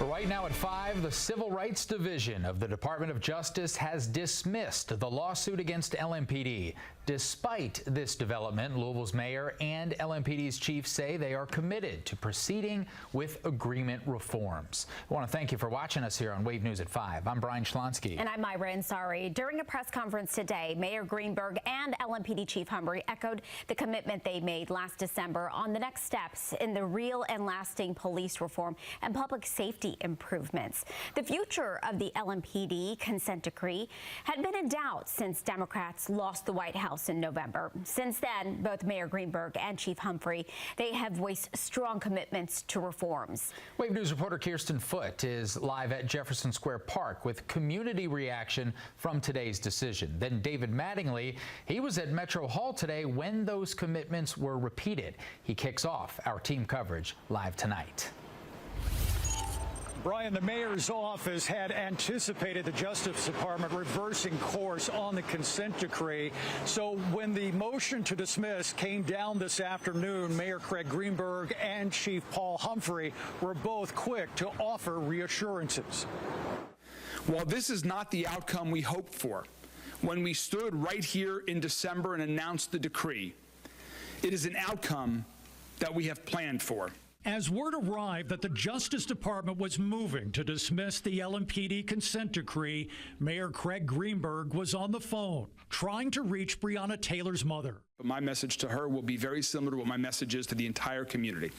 Right now at 5, the Civil Rights Division of the Department of Justice has dismissed the lawsuit against LMPD. Despite this development, Louisville's mayor and LMPD's chief say they are committed to proceeding with agreement reforms. I want to thank you for watching us here on Wave News at 5. I'm Brian Schlonsky. And I'm Myra Ansari. During a press conference today, Mayor Greenberg and LMPD Chief Humphrey echoed the commitment they made last December on the next steps in the real and lasting police reform and public safety improvements. The future of the LMPD consent decree had been in doubt since Democrats lost the White House in November. Since then, both Mayor Greenberg and Chief Humphrey, they have voiced strong commitments to reforms. Wave News reporter Kirsten Foote is live at Jefferson Square Park with community reaction from today's decision. Then David Mattingly, he was at Metro Hall today when those commitments were repeated. He kicks off our team coverage live tonight. Brian, the mayor's office had anticipated the Justice Department reversing course on the consent decree. So when the motion to dismiss came down this afternoon, Mayor Craig Greenberg and Chief Paul Humphrey were both quick to offer reassurances. While this is not the outcome we hoped for when we stood right here in December and announced the decree, it is an outcome that we have planned for. As word arrived that the Justice Department was moving to dismiss the LMPD consent decree, Mayor Craig Greenberg was on the phone trying to reach Breonna Taylor's mother. But my message to her will be very similar to what my message is to the entire community.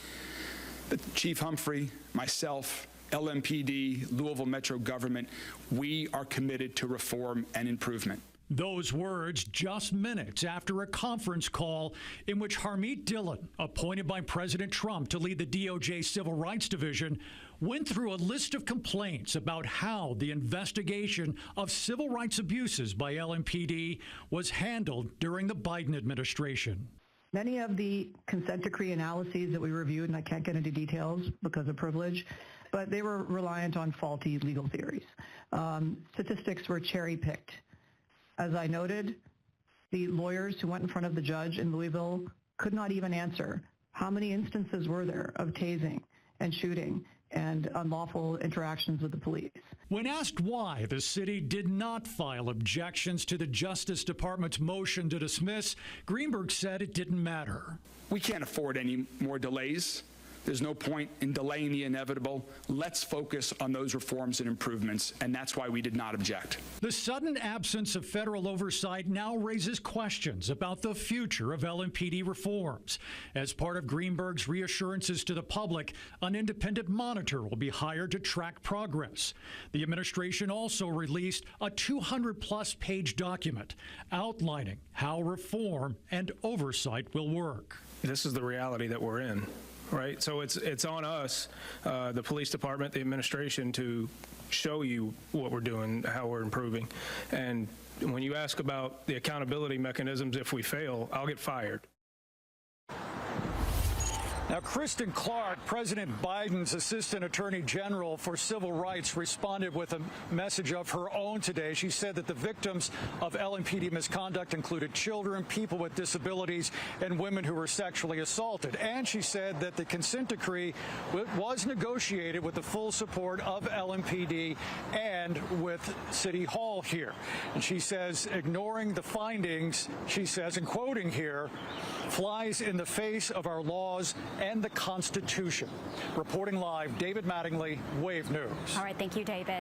That Chief Humphrey, myself, LMPD, Louisville Metro government, we are committed to reform and improvement. Those words just minutes after a conference call in which Harmeet Dillon, appointed by President Trump to lead the DOJ Civil Rights Division, went through a list of complaints about how the investigation of civil rights abuses by LMPD was handled during the Biden administration. Many of the consent decree analyses that we reviewed, and I can't get into details because of privilege, but they were reliant on faulty legal theories. Statistics were cherry-picked. As I noted, the lawyers who went in front of the judge in Louisville could not even answer how many instances were there of tasing and shooting and unlawful interactions with the police. When asked why the city did not file objections to the Justice Department's motion to dismiss, Greenberg said it didn't matter. We can't afford any more delays. There's no point in delaying the inevitable. Let's focus on those reforms and improvements, and that's why we did not object. The sudden absence of federal oversight now raises questions about the future of LMPD reforms. As part of Greenberg's reassurances to the public, an independent monitor will be hired to track progress. The administration also released a 200-plus page document outlining how reform and oversight will work. This is the reality that we're in. Right, so it's on us, the police department, the administration, to show you what we're doing, how we're improving. And when you ask about the accountability mechanisms, if we fail, I'll get fired. Now, Kristen Clark, President Biden's Assistant Attorney General for Civil Rights, responded with a message of her own today. She said that the victims of LMPD misconduct included children, people with disabilities, and women who were sexually assaulted. And she said that the consent decree was negotiated with the full support of LMPD and with City Hall here. And she says ignoring the findings, she says, and quoting here, flies in the face of our laws and the Constitution. Reporting live, David Mattingly, Wave News. All right, thank you, David.